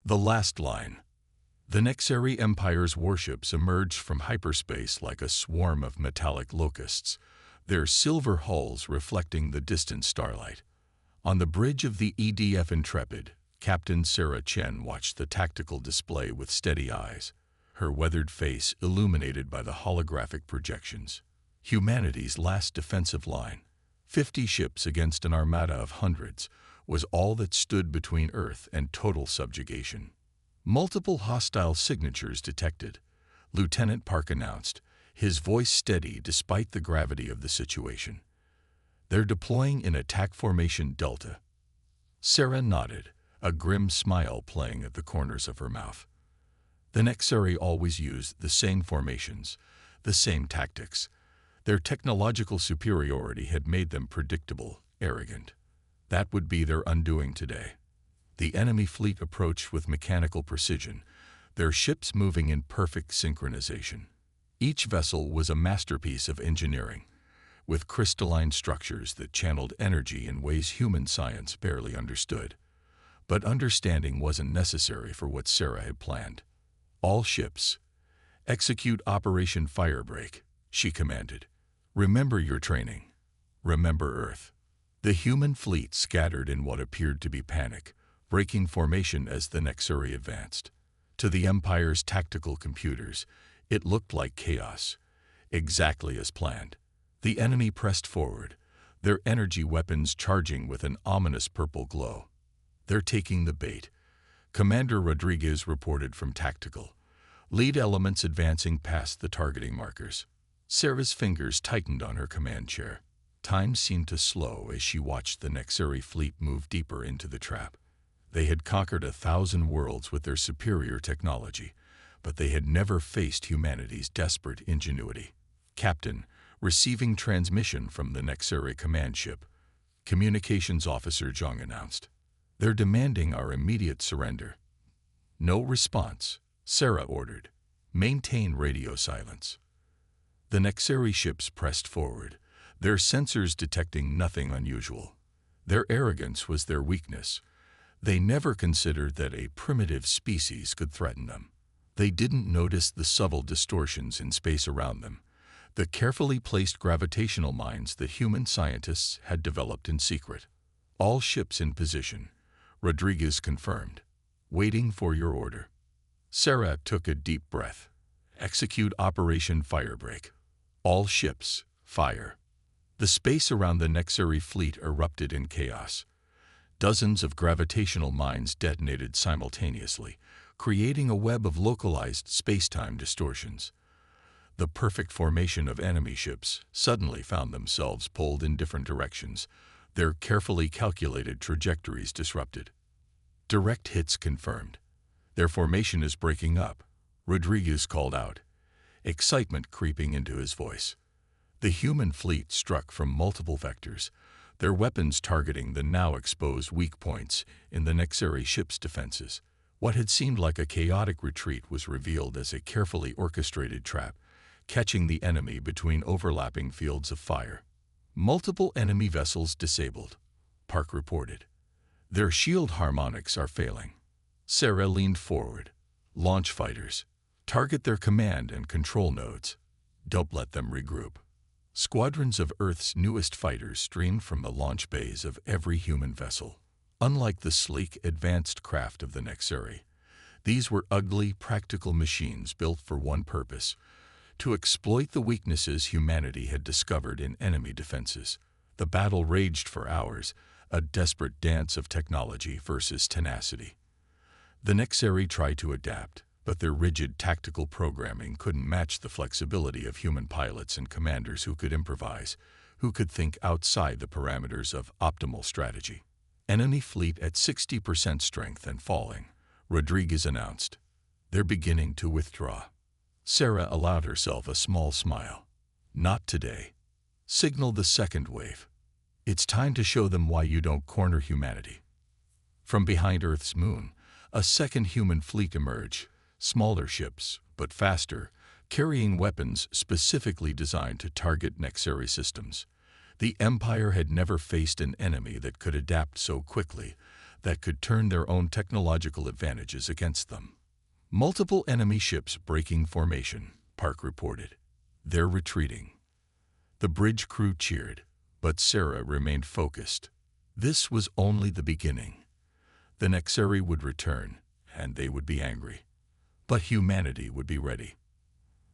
The last line. The Nexeri Empire's warships emerged from hyperspace like a swarm of metallic locusts, their silver hulls reflecting the distant starlight. On the bridge of the EDF Intrepid, Captain Sarah Chen watched the tactical display with steady eyes, her weathered face illuminated by the holographic projections. Humanity's last defensive line, 50 ships against an armada of hundreds, was all that stood between Earth and total subjugation. Multiple hostile signatures detected, Lieutenant Park announced, his voice steady despite the gravity of the situation. They're deploying in attack formation Delta. Sarah nodded, a grim smile playing at the corners of her mouth. The Nexeri always used the same formations, the same tactics. Their technological superiority had made them predictable, arrogant. That would be their undoing today. The enemy fleet approached with mechanical precision, their ships moving in perfect synchronization. Each vessel was a masterpiece of engineering, with crystalline structures that channeled energy in ways human science barely understood. But understanding wasn't necessary for what Sarah had planned. All ships, execute Operation Firebreak, she commanded. Remember your training. Remember Earth. The human fleet scattered in what appeared to be panic, breaking formation as the Nexeri advanced. To the Empire's tactical computers, it looked like chaos, exactly as planned. The enemy pressed forward, their energy weapons charging with an ominous purple glow. They're taking the bait, Commander Rodriguez reported from tactical, lead elements advancing past the targeting markers. Sarah's fingers tightened on her command chair. Time seemed to slow as she watched the Nexeri fleet move deeper into the trap. They had conquered 1,000 worlds with their superior technology, but they had never faced humanity's desperate ingenuity. Captain, receiving transmission from the Nexeri command ship, Communications Officer Zhang announced. They're demanding our immediate surrender. No response, Sarah ordered. Maintain radio silence. The Nexeri ships pressed forward, their sensors detecting nothing unusual. Their arrogance was their weakness. They never considered that a primitive species could threaten them. They didn't notice the subtle distortions in space around them, the carefully placed gravitational mines that human scientists had developed in secret. All ships in position, Rodriguez confirmed. Waiting for your order. Sarah took a deep breath. Execute Operation Firebreak. All ships, fire. The space around the Nexeri fleet erupted in chaos. Dozens of gravitational mines detonated simultaneously, creating a web of localized space-time distortions. The perfect formation of enemy ships suddenly found themselves pulled in different directions, their carefully calculated trajectories disrupted. Direct hits confirmed. Their formation is breaking up, Rodriguez called out, excitement creeping into his voice. The human fleet struck from multiple vectors, their weapons targeting the now exposed weak points in the Nexeri ship's defenses. What had seemed like a chaotic retreat was revealed as a carefully orchestrated trap, catching the enemy between overlapping fields of fire. Multiple enemy vessels disabled, Park reported. Their shield harmonics are failing. Sarah leaned forward. Launch fighters. Target their command and control nodes. Don't let them regroup. Squadrons of Earth's newest fighters streamed from the launch bays of every human vessel. Unlike the sleek, advanced craft of the Nexeri, these were ugly, practical machines built for one purpose: to exploit the weaknesses humanity had discovered in enemy defenses. The battle raged for hours, a desperate dance of technology versus tenacity. The Nexeri tried to adapt, but their rigid tactical programming couldn't match the flexibility of human pilots and commanders who could improvise, who could think outside the parameters of optimal strategy. Enemy fleet at 60% strength and falling, Rodriguez announced. They're beginning to withdraw. Sarah allowed herself a small smile. Not today. Signal the second wave. It's time to show them why you don't corner humanity. From behind Earth's moon, a second human fleet emerged, smaller ships, but faster, carrying weapons specifically designed to target Nexeri systems. The Empire had never faced an enemy that could adapt so quickly, that could turn their own technological advantages against them. Multiple enemy ships breaking formation, Park reported. They're retreating. The bridge crew cheered, but Sarah remained focused. This was only the beginning. The Nexeri would return, and they would be angry. But humanity would be ready.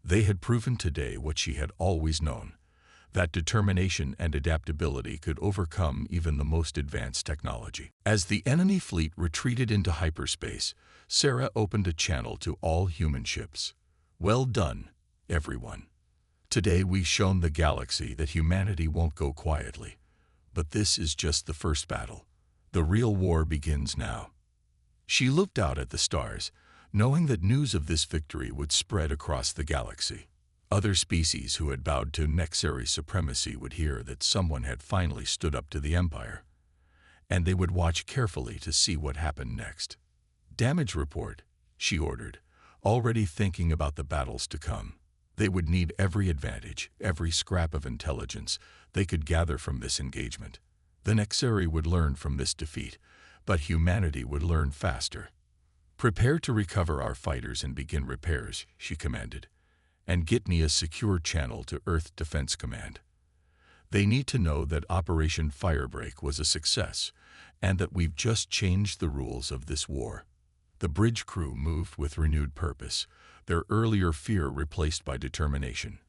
They had proven today what she had always known, that determination and adaptability could overcome even the most advanced technology. As the enemy fleet retreated into hyperspace, Sarah opened a channel to all human ships. Well done, everyone. Today we've shown the galaxy that humanity won't go quietly. But this is just the first battle. The real war begins now. She looked out at the stars, knowing that news of this victory would spread across the galaxy. Other species who had bowed to Nexeri supremacy would hear that someone had finally stood up to the Empire, and they would watch carefully to see what happened next. Damage report, she ordered, already thinking about the battles to come. They would need every advantage, every scrap of intelligence they could gather from this engagement. The Nexeri would learn from this defeat, but humanity would learn faster. Prepare to recover our fighters and begin repairs, she commanded, and get me a secure channel to Earth Defense Command. They need to know that Operation Firebreak was a success, and that we've just changed the rules of this war. The bridge crew moved with renewed purpose, their earlier fear replaced by determination.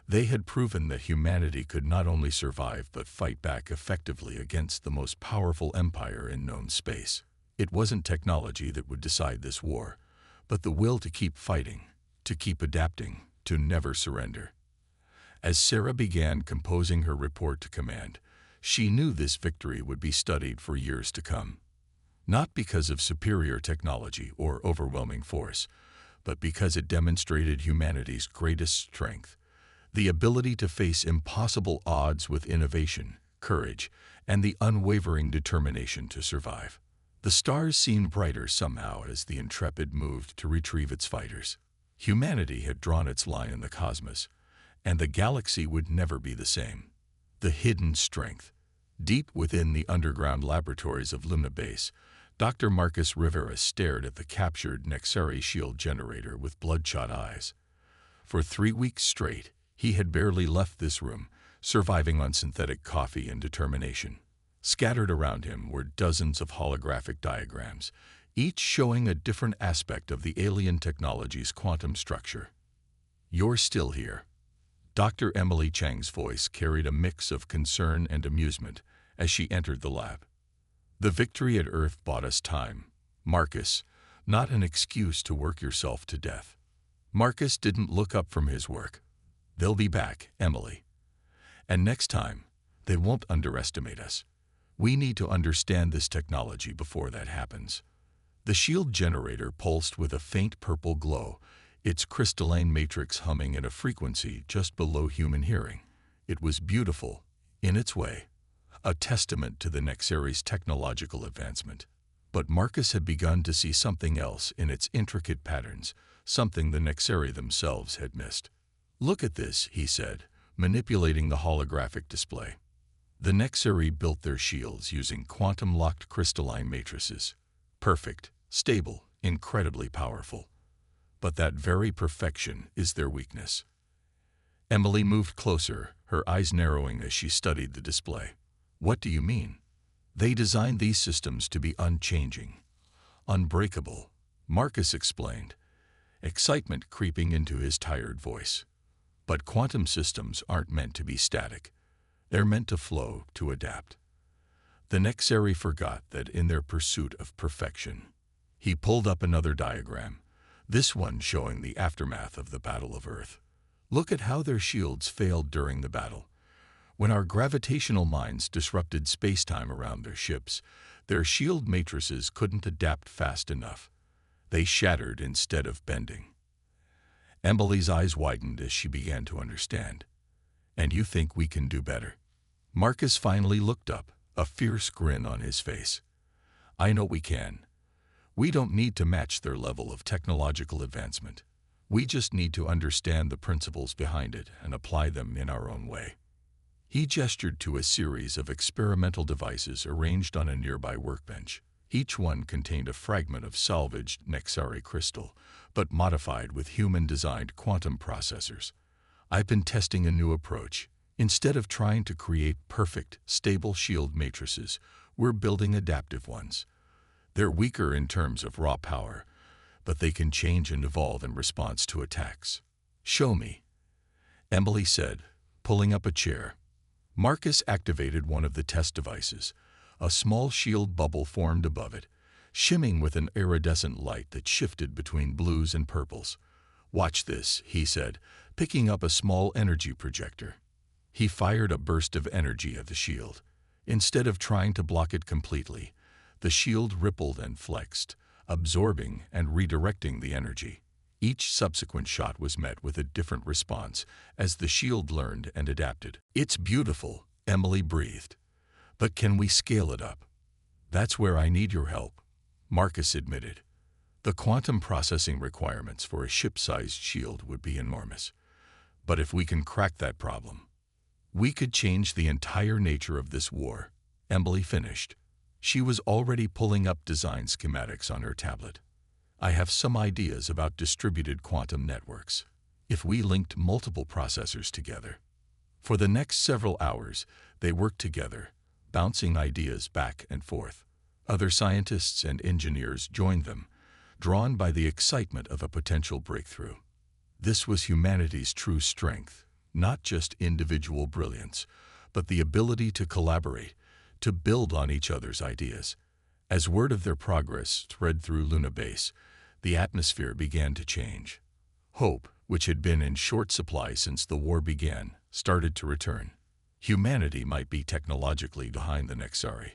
They had proven that humanity could not only survive but fight back effectively against the most powerful empire in known space. It wasn't technology that would decide this war, but the will to keep fighting, to keep adapting, to never surrender. As Sarah began composing her report to command, she knew this victory would be studied for years to come. Not because of superior technology or overwhelming force, but because it demonstrated humanity's greatest strength, the ability to face impossible odds with innovation, courage, and the unwavering determination to survive. The stars seemed brighter somehow as the Intrepid moved to retrieve its fighters. Humanity had drawn its line in the cosmos, and the galaxy would never be the same. The hidden strength. Deep within the underground laboratories of Lumna Base, Dr. Marcus Rivera stared at the captured Nexeri shield generator with bloodshot eyes. For 3 weeks straight, he had barely left this room, surviving on synthetic coffee and determination. Scattered around him were dozens of holographic diagrams, each showing a different aspect of the alien technology's quantum structure. "You're still here." Dr. Emily Chang's voice carried a mix of concern and amusement as she entered the lab. "The victory at Earth bought us time, Marcus, not an excuse to work yourself to death." Marcus didn't look up from his work. "They'll be back, Emily. And next time, they won't underestimate us. We need to understand this technology before that happens." The shield generator pulsed with a faint purple glow, its crystalline matrix humming at a frequency just below human hearing. It was beautiful, in its way, a testament to the Nexeri's technological advancement. But Marcus had begun to see something else in its intricate patterns, something the Nexeri themselves had missed. "Look at this," he said, manipulating the holographic display. The Nexeri built their shields using quantum-locked crystalline matrices. Perfect, stable, incredibly powerful. But that very perfection is their weakness. Emily moved closer, her eyes narrowing as she studied the display. "What do you mean?" "They designed these systems to be unchanging, unbreakable," Marcus explained, excitement creeping into his tired voice. "But quantum systems aren't meant to be static. They're meant to flow, to adapt." The Nexeri forgot that in their pursuit of perfection. He pulled up another diagram, this one showing the aftermath of the Battle of Earth. "Look at how their shields failed during the battle. When our gravitational mines disrupted space-time around their ships, their shield matrices couldn't adapt fast enough. They shattered instead of bending." Emily's eyes widened as she began to understand. "And you think we can do better?" Marcus finally looked up, a fierce grin on his face. "I know we can. We don't need to match their level of technological advancement. We just need to understand the principles behind it and apply them in our own way." He gestured to a series of experimental devices arranged on a nearby workbench. Each one contained a fragment of salvaged Nexari crystal, but modified with human-designed quantum processors. I've been testing a new approach. Instead of trying to create perfect, stable shield matrices, we're building adaptive ones. They're weaker in terms of raw power, but they can change and evolve in response to attacks. "Show me," Emily said, pulling up a chair. Marcus activated one of the test devices. A small shield bubble formed above it, shimming with an iridescent light that shifted between blues and purples. "Watch this," he said, picking up a small energy projector. He fired a burst of energy at the shield. Instead of trying to block it completely, the shield rippled and flexed, absorbing and redirecting the energy. Each subsequent shot was met with a different response as the shield learned and adapted. "It's beautiful," Emily breathed. "But can we scale it up?" "That's where I need your help," Marcus admitted. "The quantum processing requirements for a ship-sized shield would be enormous. But if we can crack that problem, we could change the entire nature of this war," Emily finished. She was already pulling up design schematics on her tablet. "I have some ideas about distributed quantum networks. If we linked multiple processors together." For the next several hours, they worked together, bouncing ideas back and forth. Other scientists and engineers joined them, drawn by the excitement of a potential breakthrough. This was humanity's true strength, not just individual brilliance, but the ability to collaborate, to build on each other's ideas. As word of their progress spread through Luna Base, the atmosphere began to change. Hope, which had been in short supply since the war began, started to return. Humanity might be technologically behind the Nexari,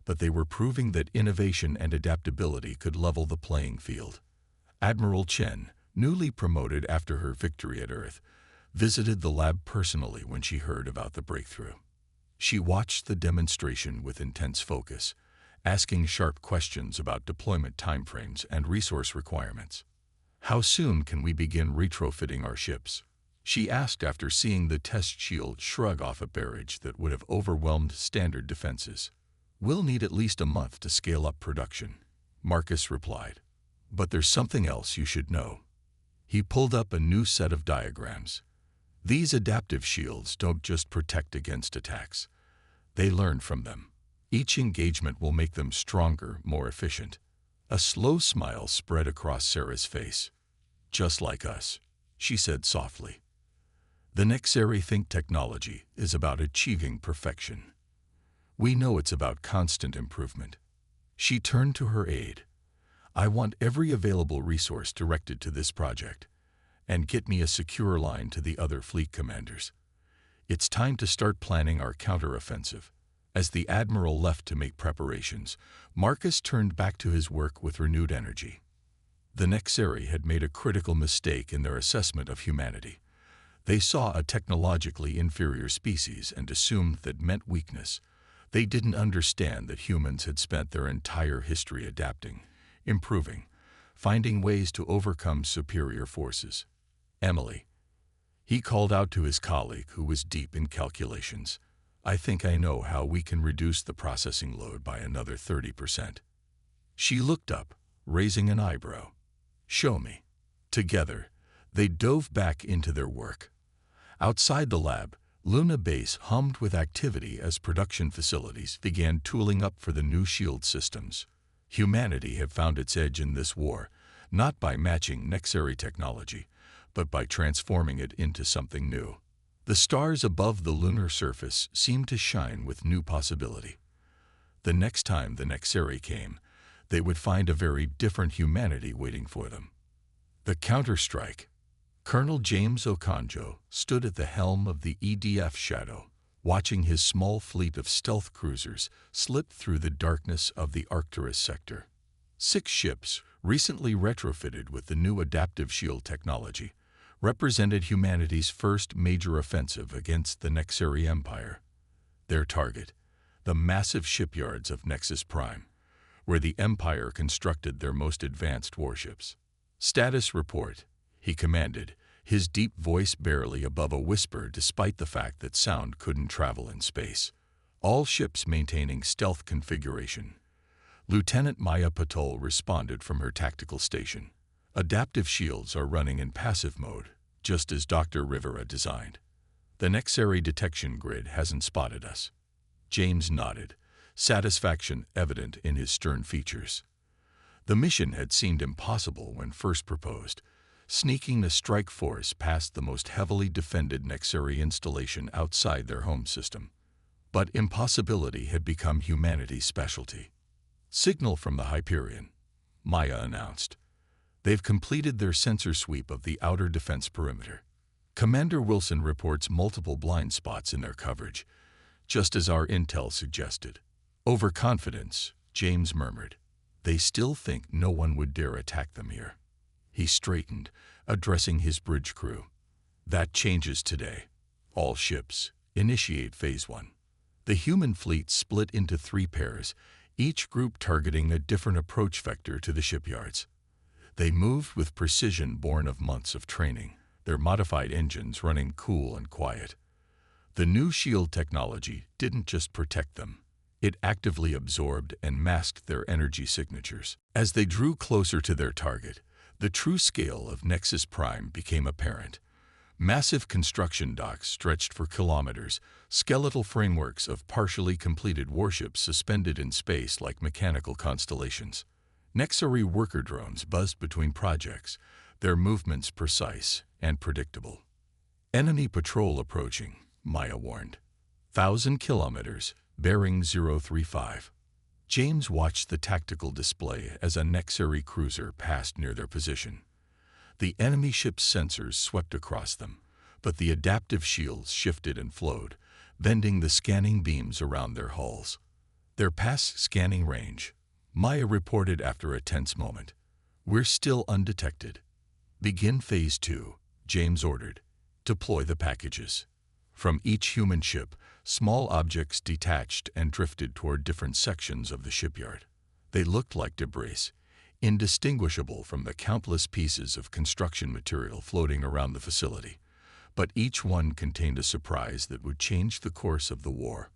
but they were proving that innovation and adaptability could level the playing field. Admiral Chen, newly promoted after her victory at Earth, visited the lab personally when she heard about the breakthrough. She watched the demonstration with intense focus, asking sharp questions about deployment timeframes and resource requirements. "How soon can we begin retrofitting our ships?" she asked after seeing the test shield shrug off a barrage that would have overwhelmed standard defenses. "We'll need at least a month to scale up production," Marcus replied. "But there's something else you should know." He pulled up a new set of diagrams. "These adaptive shields don't just protect against attacks. They learn from them. Each engagement will make them stronger, more efficient." A slow smile spread across Sarah's face. "Just like us," she said softly. "The Nexari think technology is about achieving perfection. We know it's about constant improvement." She turned to her aide. "I want every available resource directed to this project, and get me a secure line to the other fleet commanders. It's time to start planning our counteroffensive." As the Admiral left to make preparations, Marcus turned back to his work with renewed energy. The Nexari had made a critical mistake in their assessment of humanity. They saw a technologically inferior species and assumed that meant weakness. They didn't understand that humans had spent their entire history adapting, improving, finding ways to overcome superior forces. "Emily," he called out to his colleague who was deep in calculations, "I think I know how we can reduce the processing load by another 30%. She looked up, raising an eyebrow. "Show me." Together, they dove back into their work. Outside the lab, Luna Base hummed with activity as production facilities began tooling up for the new shield systems. Humanity had found its edge in this war, not by matching Nexari technology, but by transforming it into something new. The stars above the lunar surface seemed to shine with new possibility. The next time the Nexari came, they would find a very different humanity waiting for them. The counterstrike. Colonel James Okonjo stood at the helm of the EDF Shadow, watching his small fleet of stealth cruisers slip through the darkness of the Arcturus sector. 6 ships, recently retrofitted with the new adaptive shield technology, represented humanity's first major offensive against the Nexari Empire. Their target, the massive shipyards of Nexus Prime, where the Empire constructed their most advanced warships. "Status report," he commanded, his deep voice barely above a whisper despite the fact that sound couldn't travel in space. "All ships maintaining stealth configuration. Lieutenant Maya Patel responded from her tactical station. Adaptive shields are running in passive mode, just as Dr. Rivera designed. The Nexari detection grid hasn't spotted us. James nodded, satisfaction evident in his stern features. The mission had seemed impossible when first proposed, sneaking the strike force past the most heavily defended Nexari installation outside their home system. But impossibility had become humanity's specialty. Signal from the Hyperion, Maya announced. They've completed their sensor sweep of the outer defense perimeter. Commander Wilson reports multiple blind spots in their coverage, just as our intel suggested. Overconfidence, James murmured. They still think no one would dare attack them here. He straightened, addressing his bridge crew. That changes today. All ships, initiate Phase 1. The human fleet split into 3 pairs, each group targeting a different approach vector to the shipyards. They moved with precision born of months of training, their modified engines running cool and quiet. The new shield technology didn't just protect them. It actively absorbed and masked their energy signatures. As they drew closer to their target, the true scale of Nexus Prime became apparent. Massive construction docks stretched for kilometers, skeletal frameworks of partially completed warships suspended in space like mechanical constellations. Nexari worker drones buzzed between projects, their movements precise and predictable. Enemy patrol approaching, Maya warned. 1,000 kilometers, bearing 035. James watched the tactical display as a Nexari cruiser passed near their position. The enemy ship's sensors swept across them, but the adaptive shields shifted and flowed, bending the scanning beams around their hulls. They're past scanning range, Maya reported after a tense moment. We're still undetected. Begin Phase 2, James ordered. Deploy the packages. From each human ship, small objects detached and drifted toward different sections of the shipyard. They looked like debris, indistinguishable from the countless pieces of construction material floating around the facility. But each one contained a surprise that would change the course of the war.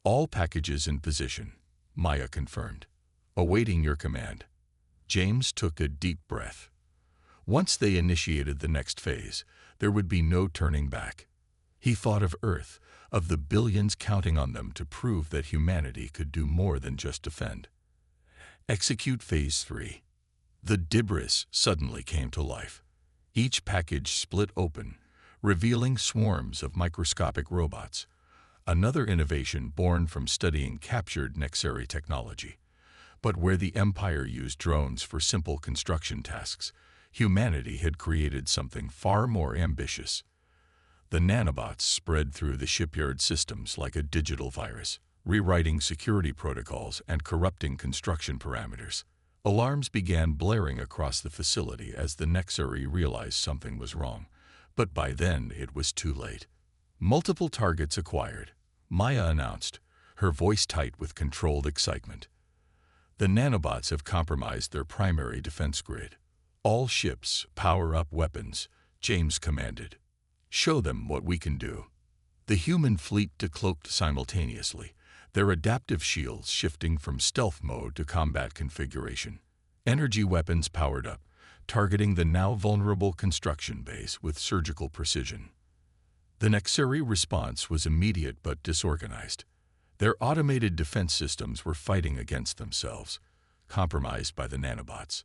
All packages in position, Maya confirmed. Awaiting your command. James took a deep breath. Once they initiated the next phase, there would be no turning back. He thought of Earth, of the billions counting on them to prove that humanity could do more than just defend. Execute Phase 3. The debris suddenly came to life. Each package split open, revealing swarms of microscopic robots, another innovation born from studying captured Nexari technology. But where the Empire used drones for simple construction tasks, humanity had created something far more ambitious. The nanobots spread through the shipyard systems like a digital virus, rewriting security protocols and corrupting construction parameters. Alarms began blaring across the facility as the Nexari realized something was wrong, but by then it was too late. Multiple targets acquired, Maya announced, her voice tight with controlled excitement. The nanobots have compromised their primary defense grid. All ships power up weapons, James commanded. Show them what we can do. The human fleet decloaked simultaneously, their adaptive shields shifting from stealth mode to combat configuration. Energy weapons powered up, targeting the now vulnerable construction base with surgical precision. The Nexari response was immediate but disorganized. Their automated defense systems were fighting against themselves, compromised by the nanobots.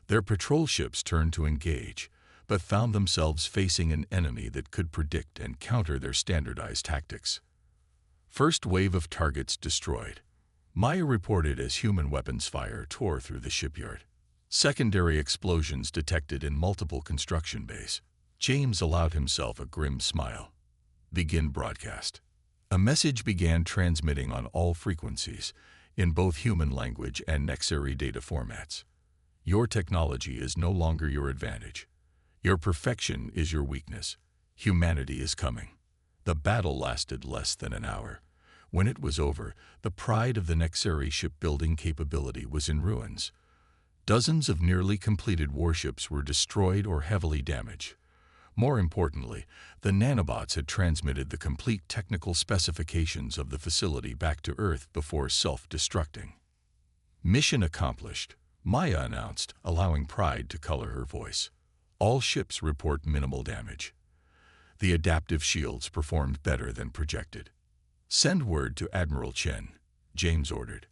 Their patrol ships turned to engage, but found themselves facing an enemy that could predict and counter their standardized tactics. First wave of targets destroyed, Maya reported as human weapons fire tore through the shipyard. Secondary explosions detected in multiple construction bays. James allowed himself a grim smile. Begin broadcast. A message began transmitting on all frequencies, in both human language and Nexari data formats. Your technology is no longer your advantage. Your perfection is your weakness. Humanity is coming. The battle lasted less than an hour. When it was over, the pride of the Nexari shipbuilding capability was in ruins. Dozens of nearly completed warships were destroyed or heavily damaged. More importantly, the nanobots had transmitted the complete technical specifications of the facility back to Earth before self-destructing. Mission accomplished, Maya announced, allowing pride to color her voice. All ships report minimal damage. The adaptive shields performed better than projected. Send word to Admiral Chen, James ordered.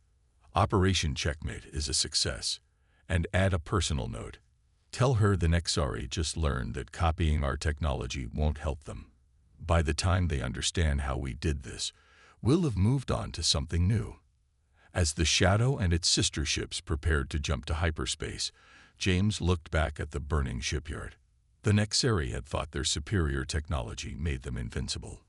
Operation Checkmate is a success. And add a personal note. Tell her the Nexari just learned that copying our technology won't help them. By the time they understand how we did this, we'll have moved on to something new. As the Shadow and its sister ships prepared to jump to hyperspace, James looked back at the burning shipyard. The Nexari had thought their superior technology made them invincible.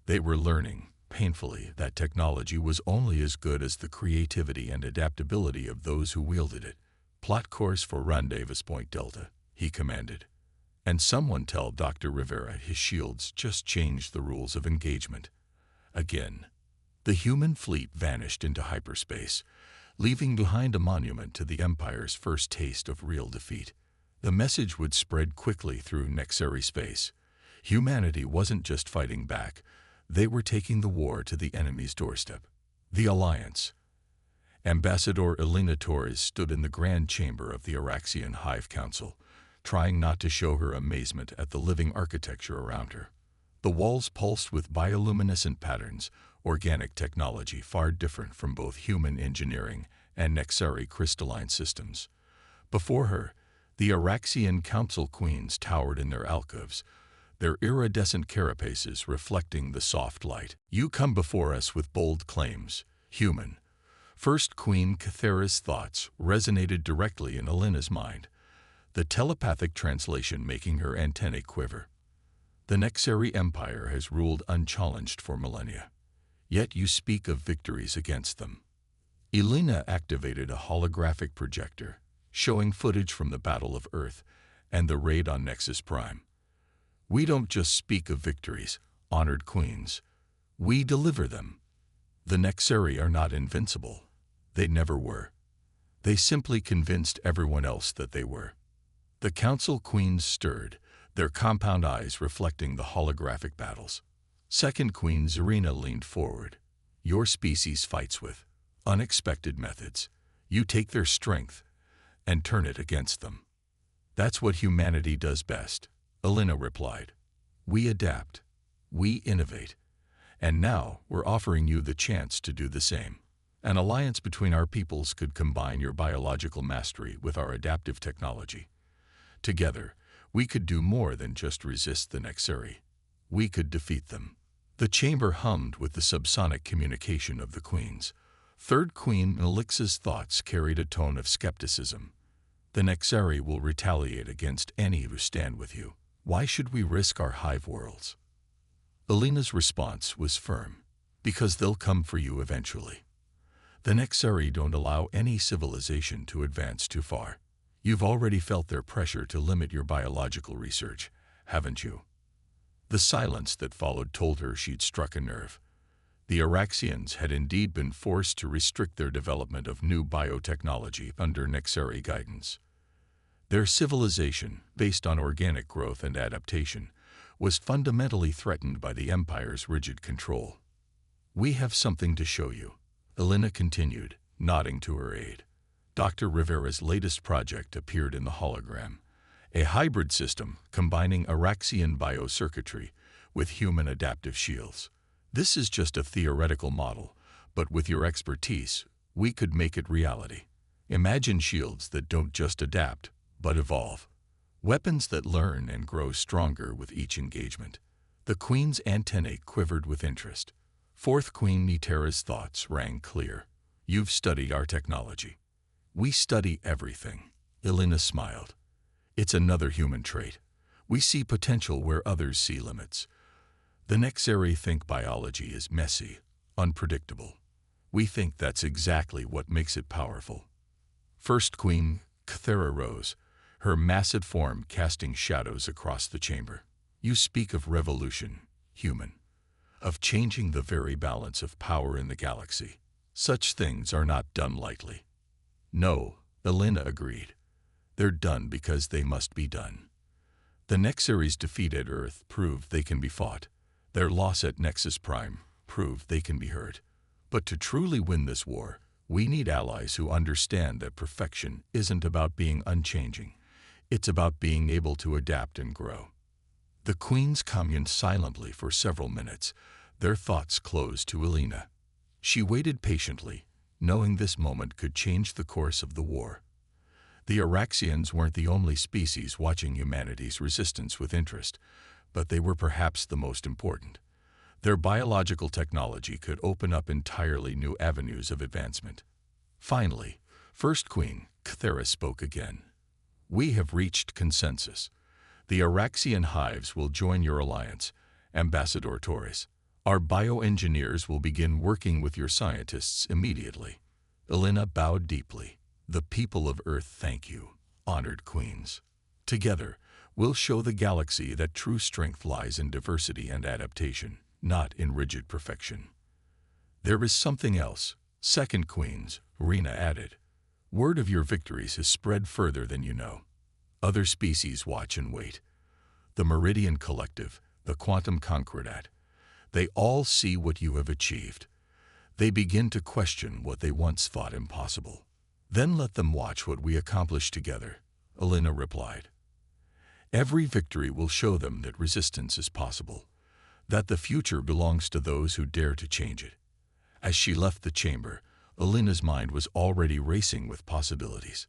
They were learning, painfully, that technology was only as good as the creativity and adaptability of those who wielded it. Plot course for Rendezvous Point Delta, he commanded. And someone tell Dr. Rivera his shields just changed the rules of engagement. Again. The human fleet vanished into hyperspace, leaving behind a monument to the Empire's first taste of real defeat. The message would spread quickly through Nexari space. Humanity wasn't just fighting back, they were taking the war to the enemy's doorstep. The Alliance. Ambassador Elena Torres stood in the grand chamber of the Araxian Hive Council, trying not to show her amazement at the living architecture around her. The walls pulsed with bioluminescent patterns, organic technology far different from both human engineering and Nexari crystalline systems. Before her, the Araxian council queens towered in their alcoves, their iridescent carapaces reflecting the soft light. You come before us with bold claims, human. First Queen Cathera's thoughts resonated directly in Elena's mind, the telepathic translation making her antennae quiver. The Nexari Empire has ruled unchallenged for millennia. Yet you speak of victories against them. Elena activated a holographic projector, showing footage from the Battle of Earth and the raid on Nexus Prime. We don't just speak of victories, honored queens. We deliver them. The Nexari are not invincible. They never were. They simply convinced everyone else that they were. The council queens stirred, their compound eyes reflecting the holographic battles. Second Queen Zarina leaned forward. Your species fights with unexpected methods. You take their strength and turn it against them. That's what humanity does best, Elena replied. We adapt. We innovate. And now we're offering you the chance to do the same. An alliance between our peoples could combine your biological mastery with our adaptive technology. Together, we could do more than just resist the Nexari. We could defeat them. The chamber hummed with the subsonic communication of the queens. Third Queen Melixa's thoughts carried a tone of skepticism. The Nexari will retaliate against any who stand with you. Why should we risk our hive worlds? Elena's response was firm. Because they'll come for you eventually. The Nexari don't allow any civilization to advance too far. You've already felt their pressure to limit your biological research, haven't you? The silence that followed told her she'd struck a nerve. The Araxians had indeed been forced to restrict their development of new biotechnology under Nexari guidance. Their civilization, based on organic growth and adaptation, was fundamentally threatened by the Empire's rigid control. We have something to show you, Elena continued, nodding to her aide. Dr. Rivera's latest project appeared in the hologram. A hybrid system combining Araxian biocircuitry with human adaptive shields. This is just a theoretical model, but with your expertise, we could make it reality. Imagine shields that don't just adapt, but evolve. Weapons that learn and grow stronger with each engagement. The Queen's antennae quivered with interest. Fourth Queen Nitera's thoughts rang clear. You've studied our technology. We study everything. Elena smiled. It's another human trait. We see potential where others see limits. The Nexari think biology is messy, unpredictable. We think that's exactly what makes it powerful. First Queen Cathera rose, her massive form casting shadows across the chamber. You speak of revolution, human. Of changing the very balance of power in the galaxy. Such things are not done lightly. No, Elena agreed. They're done because they must be done. The Nexari's defeat at Earth proved they can be fought. Their loss at Nexus Prime proved they can be hurt. But to truly win this war, We need allies who understand that perfection isn't about being unchanging. It's about being able to adapt and grow. The queens communed silently for several minutes, their thoughts closed to Elena. She waited patiently, knowing this moment could change the course of the war. The Oraxians weren't the only species watching humanity's resistance with interest, but they were perhaps the most important. Their biological technology could open up entirely new avenues of advancement. Finally, First Queen Cthera spoke again. We have reached consensus. The Oraxian hives will join your alliance, Ambassador Torres. Our bioengineers will begin working with your scientists immediately. Elena bowed deeply. The people of Earth thank you, honored queens. Together, we'll show the galaxy that true strength lies in diversity and adaptation, not in rigid perfection. There is something else, Second Queens, Rena added. Word of your victories has spread further than you know. Other species watch and wait. The Meridian Collective, the Quantum Concordat, they all see what you have achieved. They begin to question what they once thought impossible. Then let them watch what we accomplish together, Elena replied. Every victory will show them that resistance is possible, that the future belongs to those who dare to change it. As she left the chamber, Elena's mind was already racing with possibilities.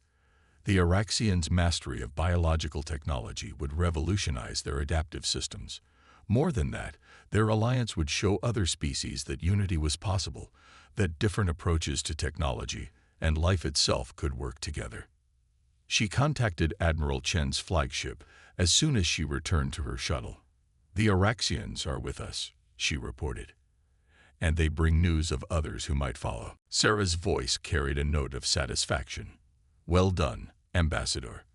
The Oraxians' mastery of biological technology would revolutionize their adaptive systems. More than that, their alliance would show other species that unity was possible, that different approaches to technology and life itself could work together. She contacted Admiral Chen's flagship as soon as she returned to her shuttle. The Oraxians are with us, she reported, and they bring news of others who might follow. Sarah's voice carried a note of satisfaction. Well done, Ambassador.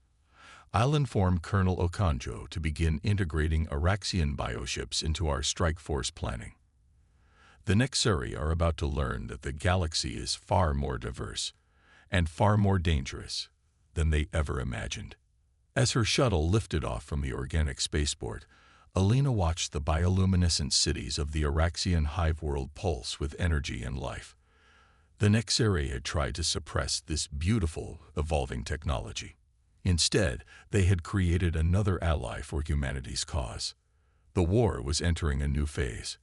I'll inform Colonel Okanjo to begin integrating Oraxian bioships into our strike force planning. The Nexeri are about to learn that the galaxy is far more diverse and far more dangerous than they ever imagined. As her shuttle lifted off from the organic spaceport, Elena watched the bioluminescent cities of the Oraxian hive world pulse with energy and life. The Nexeri had tried to suppress this beautiful, evolving technology. Instead, they had created another ally for humanity's cause. The war was entering a new phase.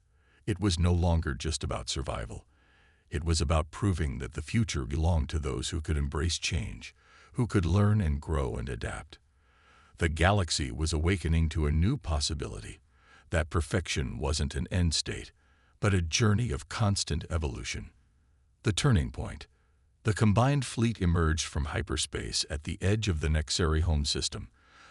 It was no longer just about survival. It was about proving that the future belonged to those who could embrace change, who could learn and grow and adapt. The galaxy was awakening to a new possibility, that perfection wasn't an end state, but a journey of constant evolution. The turning point. The combined fleet emerged from hyperspace at the edge of the Nexeri home system,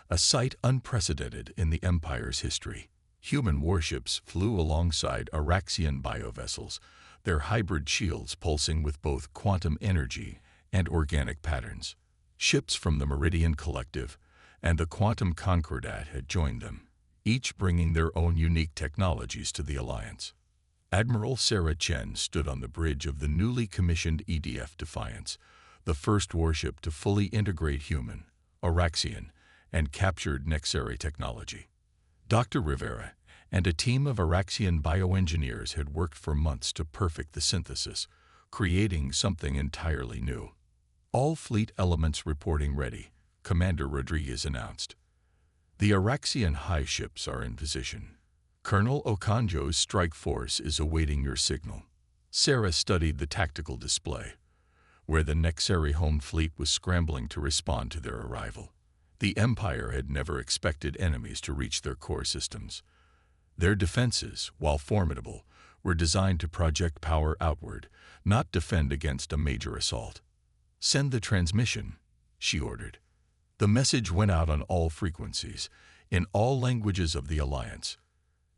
a sight unprecedented in the Empire's history. Human warships flew alongside Oraxian biovessels, their hybrid shields pulsing with both quantum energy and organic patterns. Ships from the Meridian Collective and the Quantum Concordat had joined them, each bringing their own unique technologies to the Alliance. Admiral Sarah Chen stood on the bridge of the newly commissioned EDF Defiance, the first warship to fully integrate human, Oraxian, and captured Nexeri technology. Dr. Rivera and a team of Oraxian bioengineers had worked for months to perfect the synthesis, creating something entirely new. All fleet elements reporting ready, Commander Rodriguez announced. The Oraxian hive ships are in position. Colonel Okanjo's strike force is awaiting your signal. Sarah studied the tactical display, where the Nexeri home fleet was scrambling to respond to their arrival. The Empire had never expected enemies to reach their core systems. Their defenses, while formidable, were designed to project power outward, not defend against a major assault. Send the transmission, she ordered. The message went out on all frequencies, in all languages of the Alliance.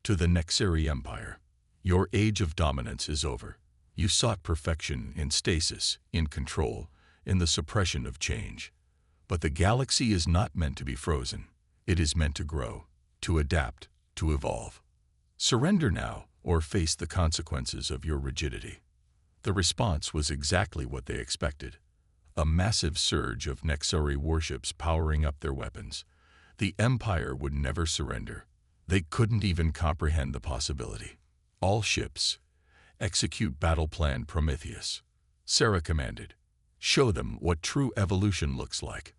To the Nexeri Empire, your age of dominance is over. You sought perfection in stasis, in control, in the suppression of change. But the galaxy is not meant to be frozen. It is meant to grow, to adapt, to evolve. Surrender now, or face the consequences of your rigidity. The response was exactly what they expected. A massive surge of Nexeri warships powering up their weapons. The Empire would never surrender. They couldn't even comprehend the possibility. All ships, execute Battle Plan Prometheus. Sarah commanded. "Show them what true evolution looks like."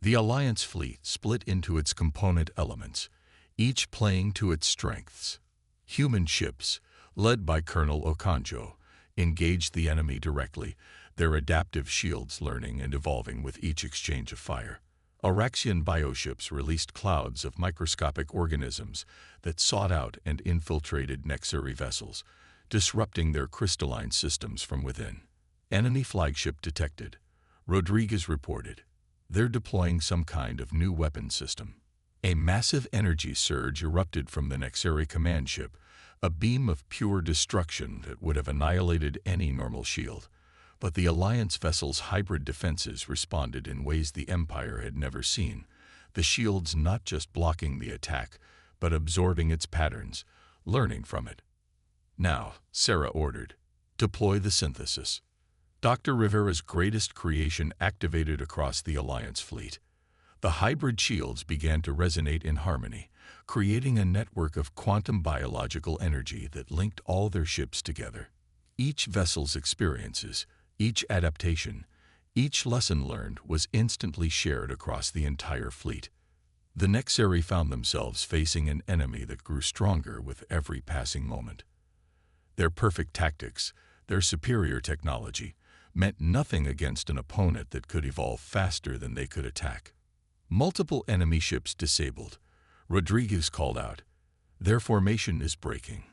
The Alliance fleet split into its component elements, each playing to its strengths. Human ships, led by Colonel Okonjo, engaged the enemy directly, their adaptive shields learning and evolving with each exchange of fire. Orcsian bioships released clouds of microscopic organisms that sought out and infiltrated Nexari vessels, disrupting their crystalline systems from within. Enemy flagship detected. Rodriguez reported. They're deploying some kind of new weapon system. A massive energy surge erupted from the Nexari command ship, a beam of pure destruction that would have annihilated any normal shield. But the Alliance vessel's hybrid defenses responded in ways the Empire had never seen, the shields not just blocking the attack, but absorbing its patterns, learning from it. "Now," Sarah ordered, "deploy the synthesis." Dr. Rivera's greatest creation activated across the Alliance fleet. The hybrid shields began to resonate in harmony, creating a network of quantum biological energy that linked all their ships together. Each vessel's experiences, each adaptation, each lesson learned was instantly shared across the entire fleet. The Nexari found themselves facing an enemy that grew stronger with every passing moment. Their perfect tactics, their superior technology, meant nothing against an opponent that could evolve faster than they could attack. Multiple enemy ships disabled. Rodriguez called out, "Their formation is breaking."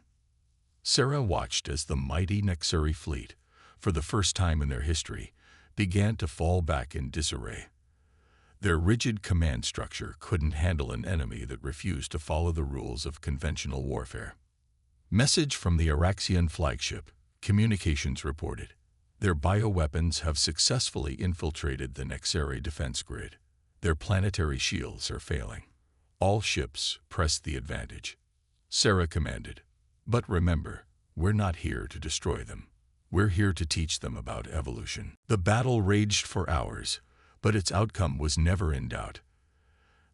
Sarah watched as the mighty Nexari fleet, for the first time in their history, began to fall back in disarray. Their rigid command structure couldn't handle an enemy that refused to follow the rules of conventional warfare. Message from the Orcsian flagship, communications reported. Their bioweapons have successfully infiltrated the Nexari defense grid. Their planetary shields are failing. All ships press the advantage. Sarah commanded. But remember, we're not here to destroy them. We're here to teach them about evolution. The battle raged for hours, but its outcome was never in doubt.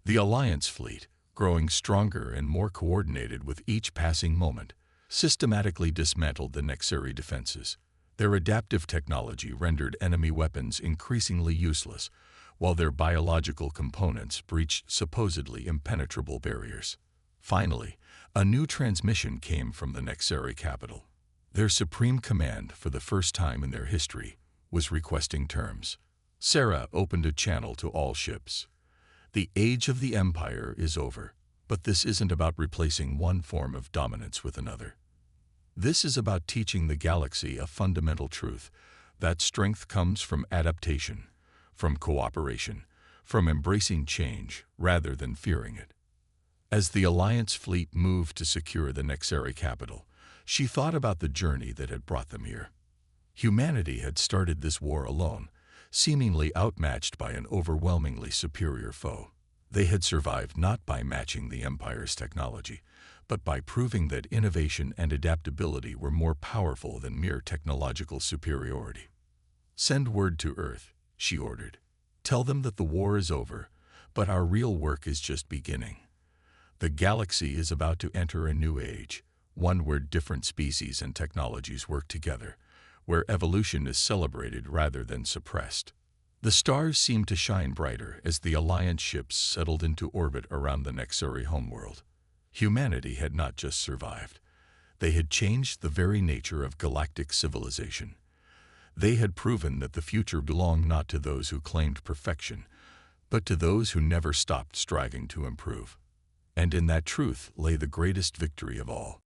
The Alliance fleet, growing stronger and more coordinated with each passing moment, systematically dismantled the Nexari defenses. Their adaptive technology rendered enemy weapons increasingly useless, while their biological components breached supposedly impenetrable barriers. Finally, a new transmission came from the Nexari capital. Their supreme command, for the first time in their history, was requesting terms. Sarah opened a channel to all ships. The age of the Empire is over, but this isn't about replacing one form of dominance with another. This is about teaching the galaxy a fundamental truth, that strength comes from adaptation, from cooperation, from embracing change rather than fearing it. As the Alliance fleet moved to secure the Nexari capital, she thought about the journey that had brought them here. Humanity had started this war alone, seemingly outmatched by an overwhelmingly superior foe. They had survived not by matching the Empire's technology, but by proving that innovation and adaptability were more powerful than mere technological superiority. "Send word to Earth," she ordered. "Tell them that the war is over, but our real work is just beginning. The galaxy is about to enter a new age, one where different species and technologies work together, where evolution is celebrated rather than suppressed." The stars seemed to shine brighter as the Alliance ships settled into orbit around the Nexari homeworld. Humanity had not just survived. They had changed the very nature of galactic civilization. They had proven that the future belonged not to those who claimed perfection, but to those who never stopped striving to improve. And in that truth lay the greatest victory of all.